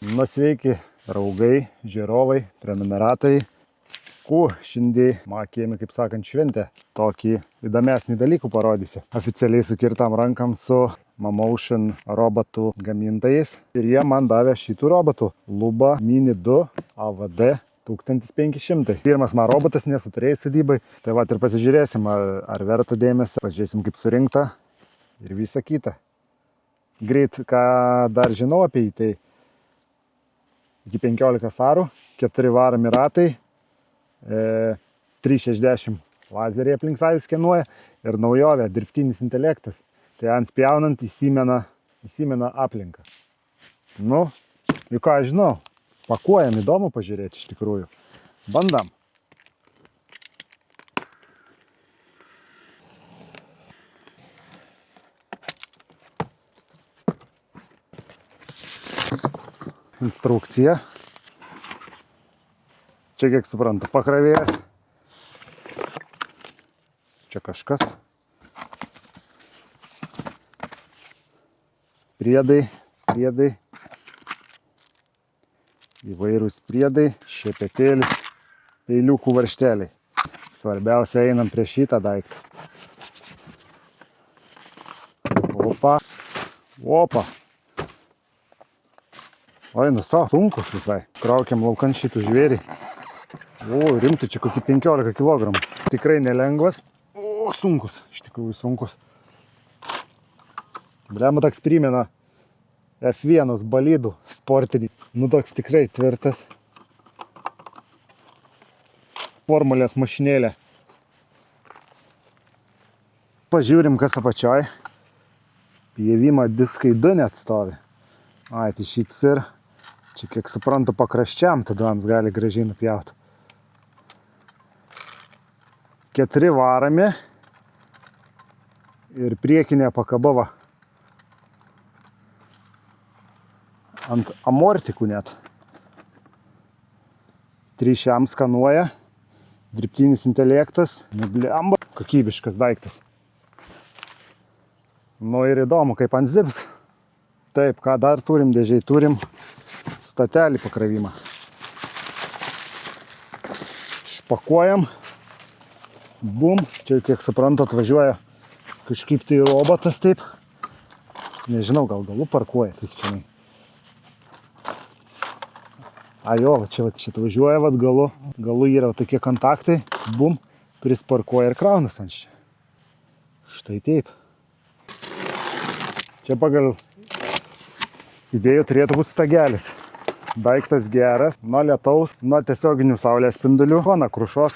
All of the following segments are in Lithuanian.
Nu sveiki, draugai, žiūrovai, prenumeratoriai. Šiandien makėjami, kaip sakant, šventę. Tokį įdomesnį dalykų parodysiu. Oficialiai sukirtam rankam su Mamotion robotų gamintojais. Ir jie man davė šitų robotų. Luba Mini 2 AVD 1500. Pirmas man robotas, nesu turėjęs sodybai. Tai va ir pasižiūrėsim, ar verta dėmesio. Pažiūrėsim, kaip surinkta ir visa kita. Greit, ką dar žinau apie jį, tai iki 15 svarų, 4 varomi ratai, 360 lazeriai aplink savį skenuoja ir naujovė, dirbtinis intelektas. Tai ant spjaunant įsimena aplinką. Nu, juk ką aš žinau, pakuojam, įdomu pažiūrėti iš tikrųjų. Bandam. Instrukcija. Čia, kiek suprantu, pakrovėjas. Čia kažkas. Priedai. Įvairūs priedai, šepetėlis, peiliukų varžteliai. Svarbiausia, einam prie šitą daiktą. Opa. Oi, sunkus visai. Traukiam laukan šitų žvėrį. Rimtai, čia kokį 15 kg. Tikrai nelengvas. Sunkus, iš tikrųjų sunkus. Blema toks primena F1 bolidų sportinį. Nu toks tikrai tvirtas. Formulės mašinėlė. Pažiūrim, kas apačioj. Pjevimo diskai 2 net stovi. Tai šits ir čia, kiek suprantu, pakraščiam tada ant gali gražiai nupjauti. 4 varomi ir priekinė pakaba ant amortikų net. 3 šiam skanuoja, dirbtinis intelektas, blemba, kokybiškas daiktas. Nu ir įdomu, kaip ant dirbs. Taip, ką dar turim, dėžiai turim statelį pakravimą. Špakuojam. Bum. Čia, kiek suprantu, atvažiuoja kažkaip tai robotas taip. Nežinau, gal galų parkuojas čia. Čia atvažiuoja galu. Galu yra tokie kontaktai. Bum. Prisparkuoja ir kraunas ant čia. Štai taip. Čia pagal idėjų turėtų būti stagelis. Daiktas geras, nuo lietaus, nuo tiesioginių saulės spindulių, nuo krušos.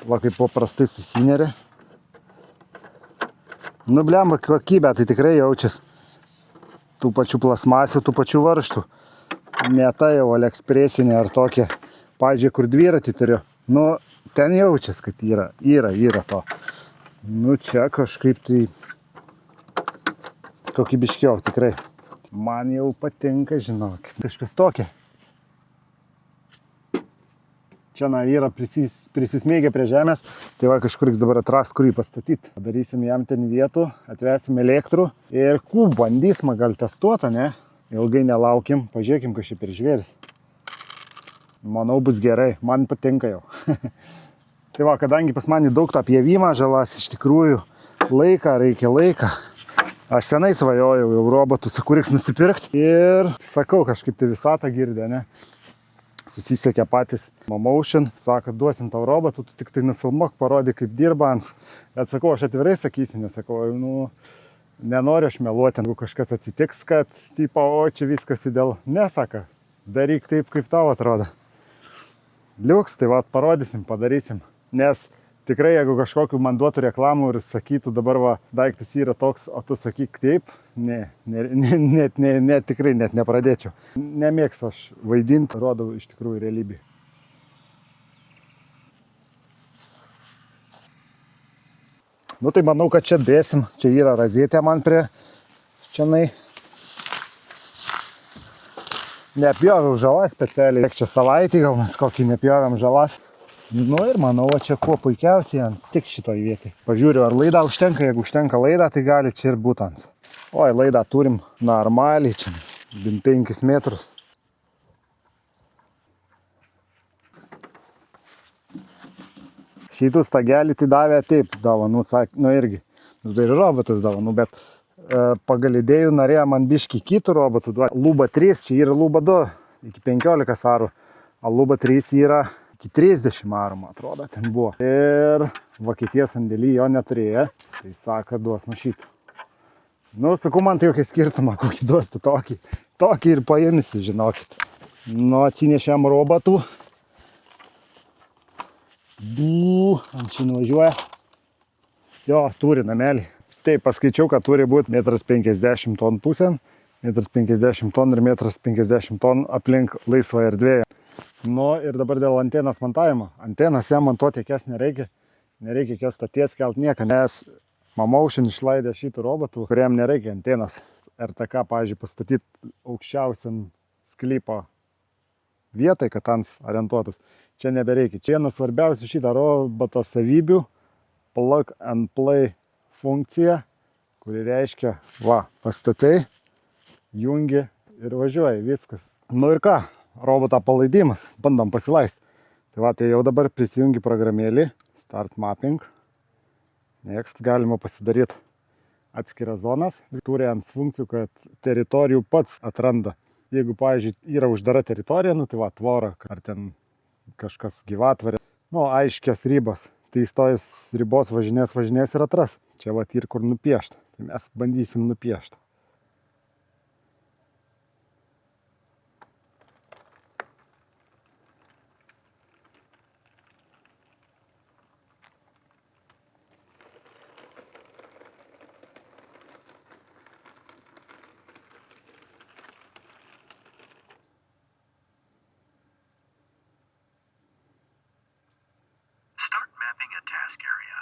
Va, kaip paprastai susineria. Nu, blemba, kokybė, tai tikrai jaučias. Tų pačių plasmasių, tų pačių varžtų. Ne ta jau AliExpressinė ar tokia. Pavyzdžiui, kur dviratį turiu. Nu, ten jaučias, kad yra to. Nu, čia kažkaip tai kokybiškiau, tikrai. Man jau patinka, žinokit. Kažkas tokia. Čia yra prisismėgę prie žemės. Tai va, kažkur dabar atras, kur jį pastatyti. Padarysim jam ten vietų, atvesim elektrų. Ir bandysim gal testuotą, ne? Ilgai nelaukim, pažiūrėkim, kas čia per žvėris. Manau, bus gerai. Man patinka jau. Tai va, kadangi pas manį daug tą pjevimą žalas, iš tikrųjų reikia laiką. Aš senai svajojau jau robotų sukūriks nusipirkti. Ir sakau, kažkaip tai visatą girdė, ne? Susisiekė patys Mamotion. Sako, duosim tau robotų, tu tik tai nufilmuok, parodyk, kaip dirba ant. Bet sakau, aš atvirai sakysiu, nesakau, nenoriu aš meluoti, jeigu kažkas atsitiks, kad čia viskas įdėl. Nesaka, daryk taip, kaip tau atrodo. Liuks, tai va, parodysim, padarysim. Nes tikrai, jeigu kažkokiu man duotų reklamų ir sakytų, dabar va, daiktas yra toks, o tu sakyk taip, tikrai net nepradėčiau. Nemėgstu aš vaidinti, rodau iš tikrųjų realybį. Nu tai manau, kad čia dėsim. Čia yra razetė man prie čianai. Nepjoviau žalas specialiai. Kiek čia savaitį gal mes kokį nepjoviam žalas. Nu ir manau, čia kuo puikiausiai ant tik šitoj vietai. Pažiūriu, ar laidą užtenka, jeigu užtenka laidą, tai gali čia ir būt ant. Oi, laidą turim normaliai, čia 5 metrus. Šitų stagelį tai davė taip dovanų, nu irgi. Tai ir robotas dovanų, bet pagal idėjų norėjo man biškį kitų robotų duoti. Luba 3, čia yra Luba 2 iki 15 arų, o Luba 3 yra iki 30 arų, man atrodo, ten buvo. Ir Vokietijos sandėly jo neturėjo, tai sako, duos nuo šitą. Nu, sakau, man tai jokį skirtumą, kokį duos, tu tokį ir paimsi, žinokit. Nu, atsinešėm robotų. Ant čia nuvažiuoja. Jo, turi namelį. Taip, paskaičiau, kad turi būti 1,50 m ton pusėn, 1,50 m ton ir 1,50 m ton aplink laisvą erdvėje. Nu ir dabar dėl antenos montavimo. Antenas jam montuoti jokios nereikia jokios stoties kelt nieką, nes Mamaušin išlaidė šitų robotų, kuriam nereikia antenos. RTK, pavyzdžiui, pastatyti aukščiausiam sklypo vietai, kad ant orientuotus. Čia nebereikia. Čia vienas svarbiausių šitą roboto savybių plug and play funkcija, kuri reiškia, pastatai, jungi ir važiuoja, viskas. Nu ir ką, robotą palaidimas, bandom pasileisti. Tai jau dabar prisijungi programėlį, Start Mapping. Next, galima pasidaryti atskiras zonas. Turi ant funkcijų, kad teritorijų pats atranda. Jeigu, pavyzdžiui, yra uždara teritorija, nu tai tvora, ar ten kažkas gyvatvarė, nu aiškios ribos. Tai jis tojus ribos važinės ir atras. Čia ir kur nupiešta. Tai mes bandysim nupiešti. Start mapping a task area.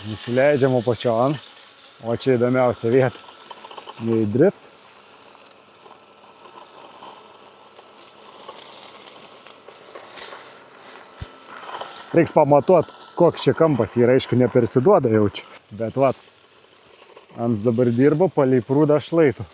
Nusileidžiam apačion, o čia įdomiausia vieta. Neįdrips. Reiks pamatuot, koks čia kampas yra, aišku, nepersiduoda jaučiu. Bet ants dabar dirba palei prūdą šlaitų.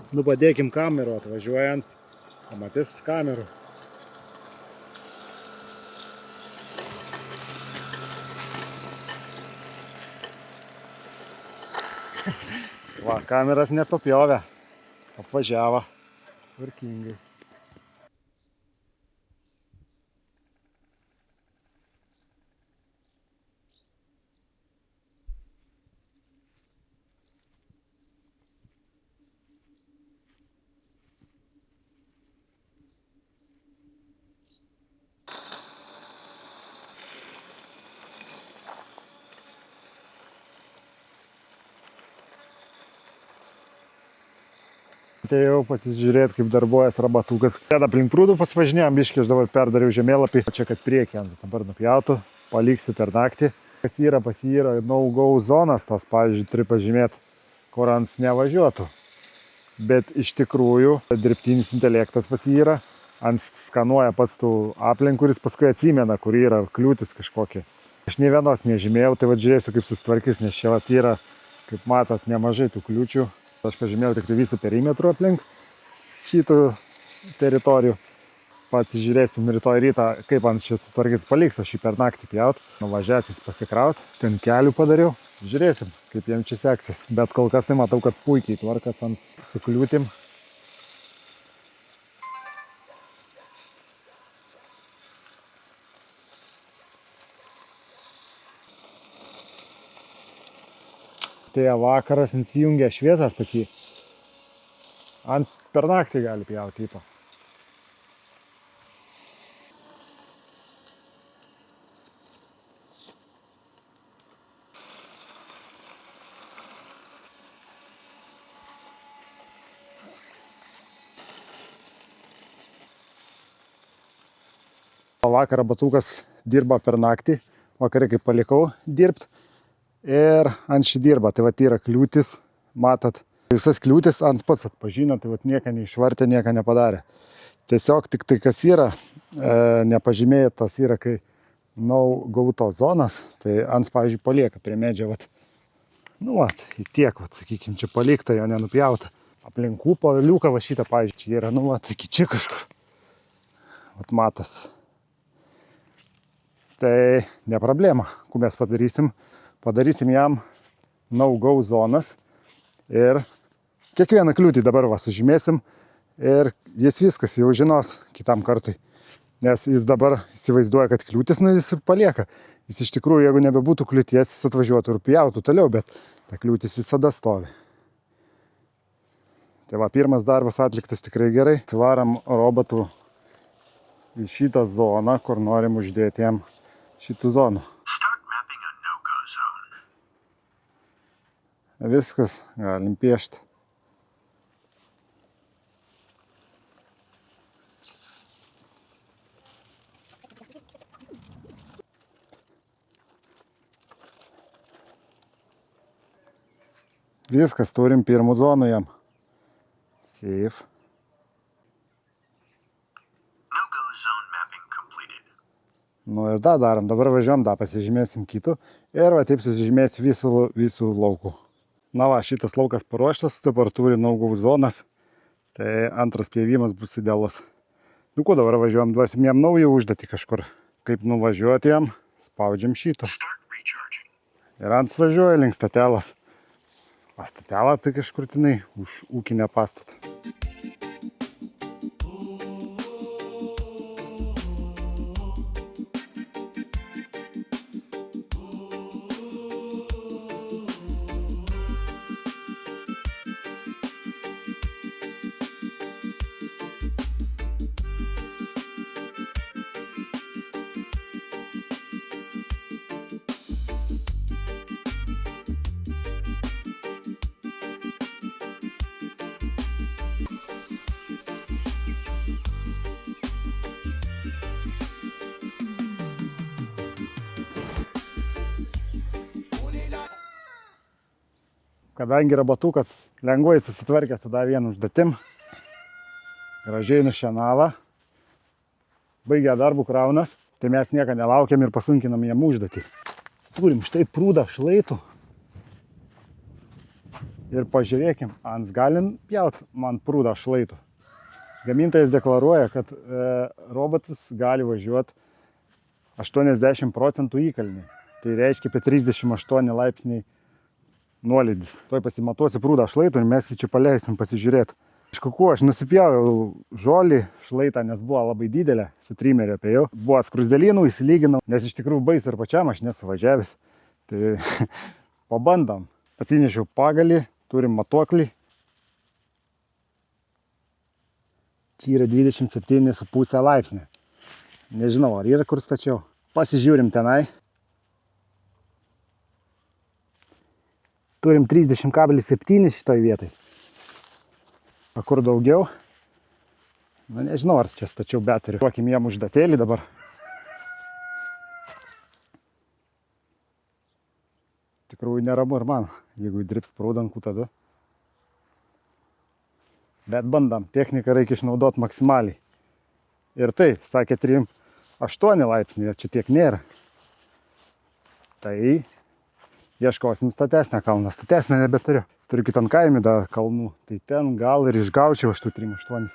Nu, padėkim kamerų atvažiuojant, pamatys kamerų. Kameras nepapjovė, apvažiavo tvarkingai. Tai jau pasižiūrėti, kaip darbuojas rabatukas. Ten aplink prūdų pasivažinėjom, biškį aš dabar perdariau žemėlapį. Čia, kad priekį ant dabar nupjautų, paliksiu per naktį. Kas yra, no-go zonas, tos, pavyzdžiui, turi pažymėti, kur ant nevažiuotų. Bet iš tikrųjų, dirbtinis intelektas yra, ant skanuoja pats tų aplink, kuris paskui atsimena, kur yra kliūtis kažkokie. Aš nei vienos nežymėjau, tai žiūrėsiu, kaip susitvarkys, nes čia yra, kaip matot, nemažai tų kliūčių. Aš pažymėjau tik visų perimetrų aplink šitų teritorijų. Pasižiūrėsim rytoj rytą, kaip ant šis susitvarkys, paliks aš jį per naktį pjaut. Nuvažiasis pasikraut, ten kelių padariau. Žiūrėsim, kaip jiem čia seksis. Bet kol kas tai matau, kad puikiai tvarkas ant su kliūtim. Artėja vakaras, įsijungia šviesas pas jį. Ant per naktį gali pjauti ypo. Vakarą batukas dirba per naktį, vakarą kaip palikau dirbt ir ant šį dirba. Tai vat yra kliūtis, matot, visas kliūtis ant pats atpažino, tai vat nieko neišvartė, nieko nepadarė. Tiesiog tik tai kas yra, nepažymėtas yra, kai gautos zonas, tai ant, pavyzdžiui, palieka prie medžio, vat, nu vat, į tiek, vat, sakykim, čia palikta, jo nenupjauta. Aplinkų paliuką va šitą, pavyzdžiui, čia yra, nu vat, iki čia kažkur, vat matas. Tai ne problema, kur mes padarysim jam no-go zonas ir kiekvieną kliūtį dabar va sužymėsim ir jis viskas jau žinos kitam kartui. Nes jis dabar įsivaizduoja, kad kliūtis, nu jis ir palieka. Jis iš tikrųjų, jeigu nebebūtų kliūties, jis atvažiuotų ir pjautų toliau, bet ta kliūtis visada stovi. Tai va, pirmas darbas atliktas tikrai gerai. Atsivaram robotų į šitą zoną, kur norim uždėti jam šitų zonų. Viskas, galim piešti. Viskas, turim pirmų zonų jam. Save. Nu ir tą darom, dabar važiuom, tą pasižymėsim kitų ir va taip susižymėsim visų laukų. Na va, šitas laukas paruoštas, dabar turi no-go zonas, tai antras pjavimas bus idealus. Nu ko, dabar važiuom, duosim jam naują užduotį kažkur. Kaip nuvažiuoti jam, spaudžiam šito. Ir ant važiuoja link statelas. O statelą tai kažkur tenai už ūkinę pastatą. Kadangi rabatukas lengvai susitvarkė su dar vienu užduotim, gražiai nušienavo, baigė darbų kraunas, tai mes nieko nelaukiam ir pasunkinam jam užduotį. Turim štai prūdą šlaitų ir pažiūrėkim, ant galim pjaut man prūdą šlaitų. Gamintojas deklaruoja, kad robotas gali važiuoti 80% įkalnį. Tai reiškia apie 38 laipsniai nuolydis. Tuoj pasimatuosiu prūdą šlaitų ir mes jį čia paleisim pasižiūrėti. Iš kokių aš nusipjaujau žolį šlaitą, nes buvo labai didelė, su trimeriu apėjau. Buvo skrusdelynų, įsilyginau, nes iš tikrųjų baisu ir pačiam aš nesuvažiavęs. Tai pabandom. Atsinešiau pagalį, turim matuoklį. Čia yra 27,5 laipsnį. Nežinau, ar yra kur stačiau. Pasižiūrim tenai. Turim 30,7 šitoj vietai. O kur daugiau? Na nežinau, ar čia stačiau beteriu. Duokim jam užduotėlį dabar. Tikrųjų neramu ir man, jeigu įdirbs prūdankų tada. Bet bandam, techniką reikia išnaudoti maksimaliai. Ir tai, sakė 3,8 laipsnį, čia tiek nėra. Tai ieškosim statesnę kalną. Statesnę nebeturiu. Turiu kitam kaimį dar kalnų. Tai ten gal ir išgaučiau aš tų 3,8.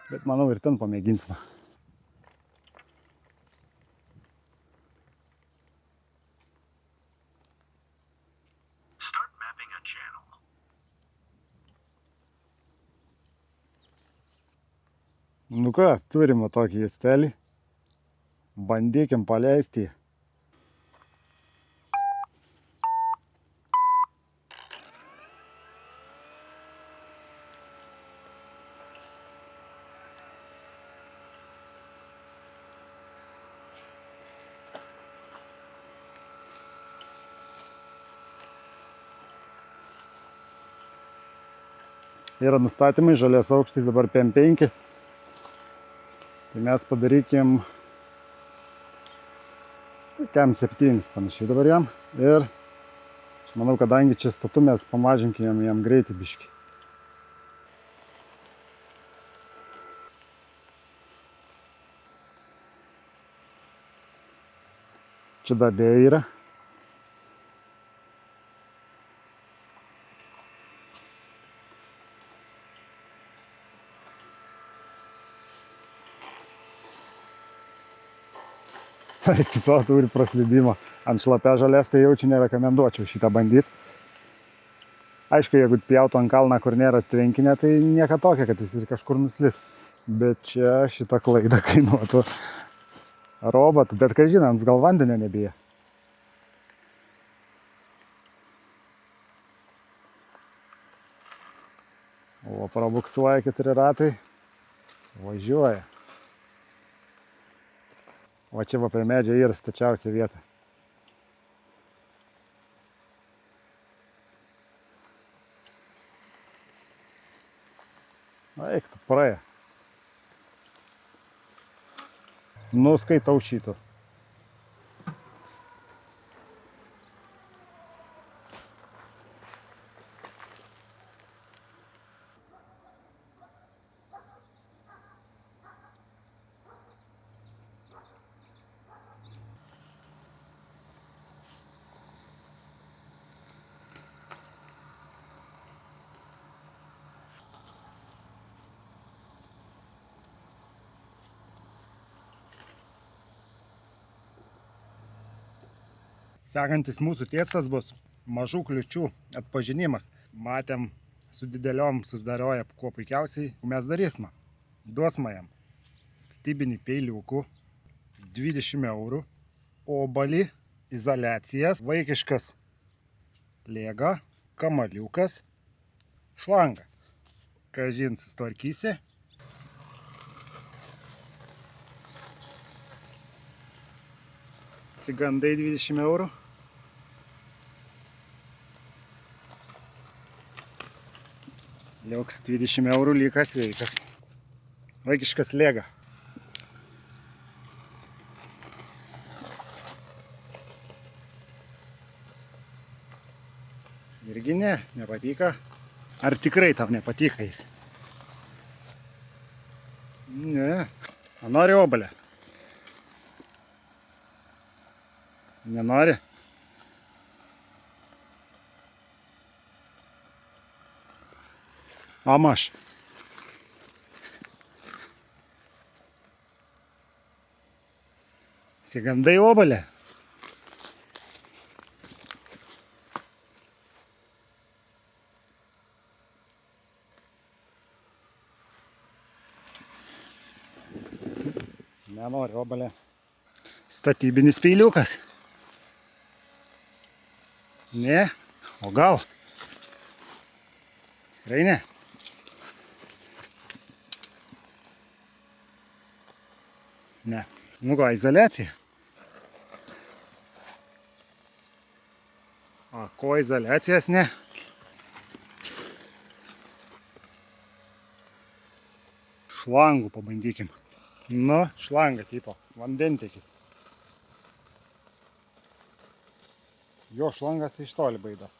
Bet manau ir ten pamėginsime. Nu ką, turim tokį juostelį. Bandykim paleisti. Yra nustatymai, žalės aukštis dabar PM5. Tai mes padarykim PM7 panašiai dabar jam. Ir aš manau, kadangi čia statu, mes pamažinkim jam greitį biškį. Čia dabėja yra. Reiktų savo turi praslydimą. Ant šlapia žalės tai jaučiu nerekomenduočiau šitą bandyti. Aišku, jeigu pjautų ant kalną, kur nėra tvenkinė, tai nieka tokia, kad jis ir kažkur nuslis. Bet čia šitą klaidą kainuotų robotų. Bet kai žinant, gal vandenio nebija. O prabuksuoja 4 ratai. Važiuoja. O čia va prie medžio yra stačiausia vieta. Eik tu, praėjo. Nu, skaitau šito. Sekantis mūsų tiestas bus mažų kliučių atpažinimas. Matėm, su dideliom susidarioja kuo puikiausiai. Mes darysime. Duosime jam statybinį peiliukų, 20 eurų, obalį, izoliacijas, vaikiškas lėga, kamaliukas, šlangą. Kažin susitvarkysi. Cigandai 20 eurų. Liuks 20 eurų lykas veikas. Vaikiškas lėga. Irgi ne, nepatika. Ar tikrai tau nepatika jis? Ne. A nori obalę? Nenori? Amaš. Sigandai obalę? Nenori obalę. Statybinis peiliukas. Ne? O gal? Tikrai ne? Ne. Nu ką, izoliacija? A, ko izoliacijas ne? Šlangų pabandykim. Nu, šlanga tipo, vandentekis. Jo šlangas tai iš toli baidos.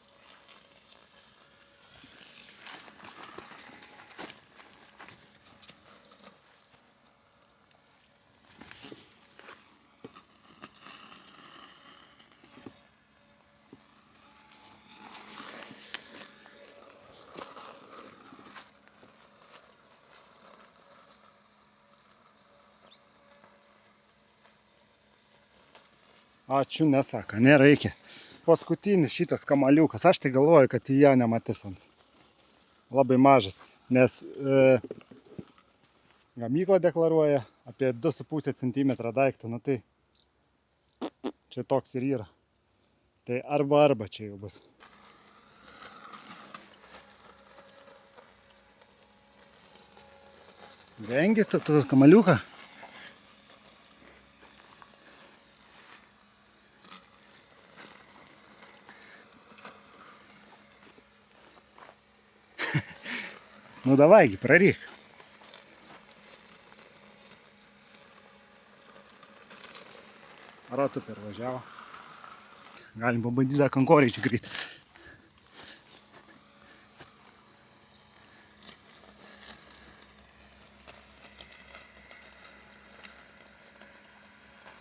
Ačiū, nesaka, nereikia. Paskutinis šitas kamaliukas, aš tai galvoju, kad į ją nematys ant. Labai mažas, nes gamykla deklaruoja apie 2,5 cm daiktą, nu tai čia toks ir yra. Tai arba čia jau bus. Vengi tu kamaliuką? Nu davaigi, praryk. Ratu pervažiavo. Galim pabandyti tą kankorėžį greit.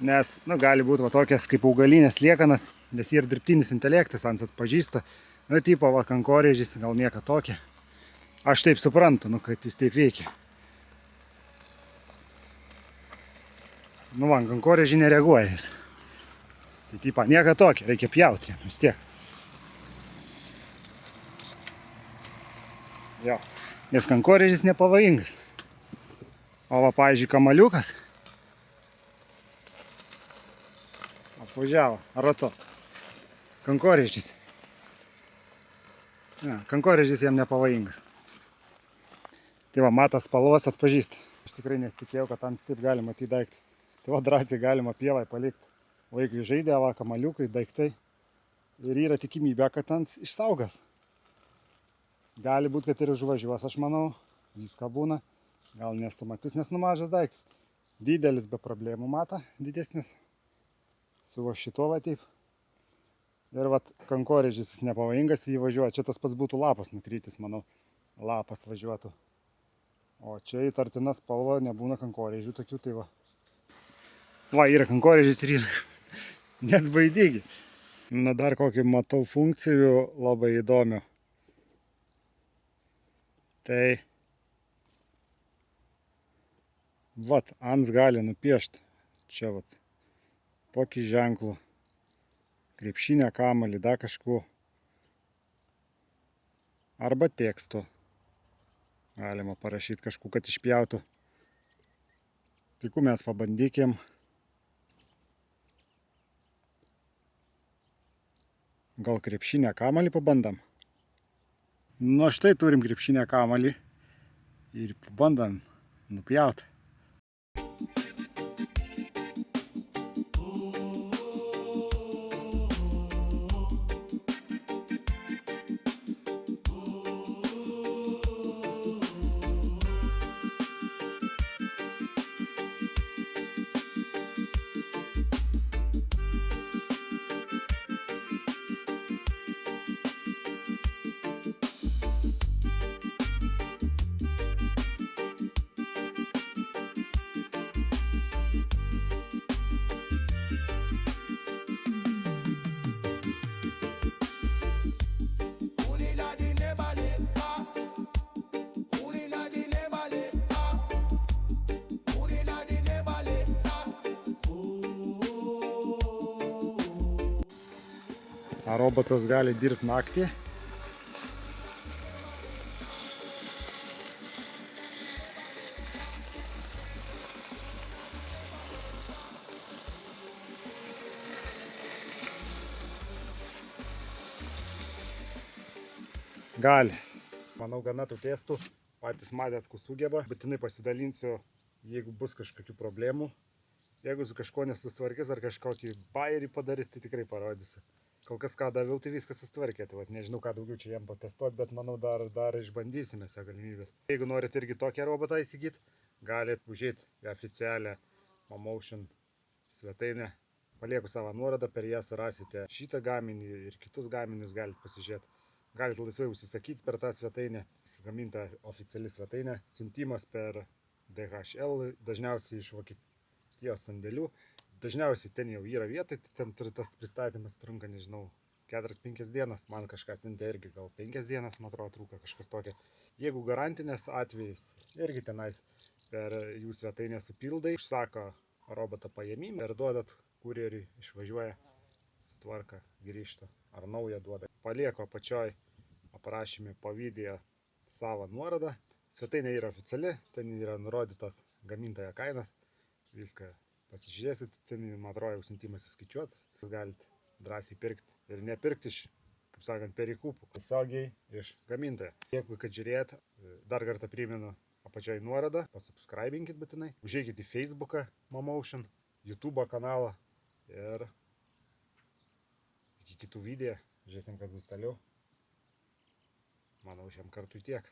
Nes, gali būti va tokias kaip augalinės liekanas, nes jie ir dirbtinis intelektas ant atpažįsta. Tipo, va, kankorėžis, gal nieka tokia. Aš taip suprantu, kad jis taip veikia. Va, kankorėžį nereaguoja jis. Tai, tipo, nieka tokia, reikia pjauti jam vis tiek. Jo, nes kankorėžis nepavojingas. O va, pavyzdžiui, kamaliukas apvažiavo ratu. Kankorėžis. Kankorėžis jam nepavojingas. Tai va, matas spalvas atpažįsta. Aš tikrai nesitikėjau, kad ant taip galima matyti daiktus. Tai va, drąsiai galima pievai palikti. Vaikai žaidė, va, kamaliukai, daiktai. Ir yra tikimybė, kad ant išsaugas. Gali būti, kad ir užvažiuos, aš manau. Viską būna. Gal nesumatys, nes mažas daiktas. Didelis be problemų mata, didesnis. Su va šito va taip. Ir vat kankorėžis jis nepavojingas, jį važiuoja. Čia tas pats būtų lapas nukrytis, manau. Lapas važiuotų. O čia įtartina spalva, nebūna kankorėžių tokių, tai va. Va, yra kankorėžis ir yra. Nesbaidygi. Dar kokį matau funkcijų labai įdomių. Tai vat, ants gali nupiešti. Čia vat. Tokį ženklų. Krepšinę, kamalį, dar kažkuo. Arba tekstu. Galima parašyti kažkuo, kad išpjautų. Tai mes pabandykim. Gal krepšinę, kamalį pabandam? Nu štai turim krepšinę, kamalį. Ir pabandam nupjauti. Robotas gali dirbti naktį. Gali. Manau, gana tų testų. Patys matėt, kur sugeba. Būtinai pasidalinsiu, jeigu bus kažkokių problemų. Jeigu su kažko nesusitvarkys ar kažkokį bairį padarys, tai tikrai parodysiu. Kol kas ką daviau, tai viskas susitvarkė. Tai nežinau, ką daugiau čia jam patestuoti, bet manau, dar išbandysime šią galimybę. Jeigu norit irgi tokią robotą įsigyti, galit užėti į oficialią Momotion svetainę. Palieku savo nuorodą, per ją surasite šitą gaminį ir kitus gaminius galit pasižiūrėti. Galit laisvai užsisakyti per tą svetainę. Gaminta oficiali svetainė. Siuntimas per DHL, dažniausiai iš Vokietijos sandėlių. Dažniausiai ten jau yra vieta, ten tas pristatymas trunka, nežinau, 4-5 dienas. Man kažkas siuntė irgi gal 5 dienas, man atrodo, trūka kažkas tokia. Jeigu garantinės atvejais, irgi tenais per jų svetainę supildai, užsako robotą paėmimą ir duodat kurjeriui, išvažiuoja, sutvarka, grįžta ar naują duoda. Palieku apačioj aprašyme po video savo nuorodą. Svetainė yra oficiali, ten yra nurodytas gamintojo kainas, viską pasižiūrėsit, ten, man atrodo, jau siuntimas įskaičiuotas. Jūs galite drąsiai pirkti ir nepirkti iš, kaip sakant, perikūpų, tiesiogiai iš gamintojo. Dėkui, kad žiūrėjot. Dar kartą primenu apačioj nuorodą, pasubscribinkit būtinai. Užeikit į Facebooką Momotion, YouTube kanalą ir iki kitų video. Žiūrėsim, kas bus toliau. Manau, šiam kartui tiek.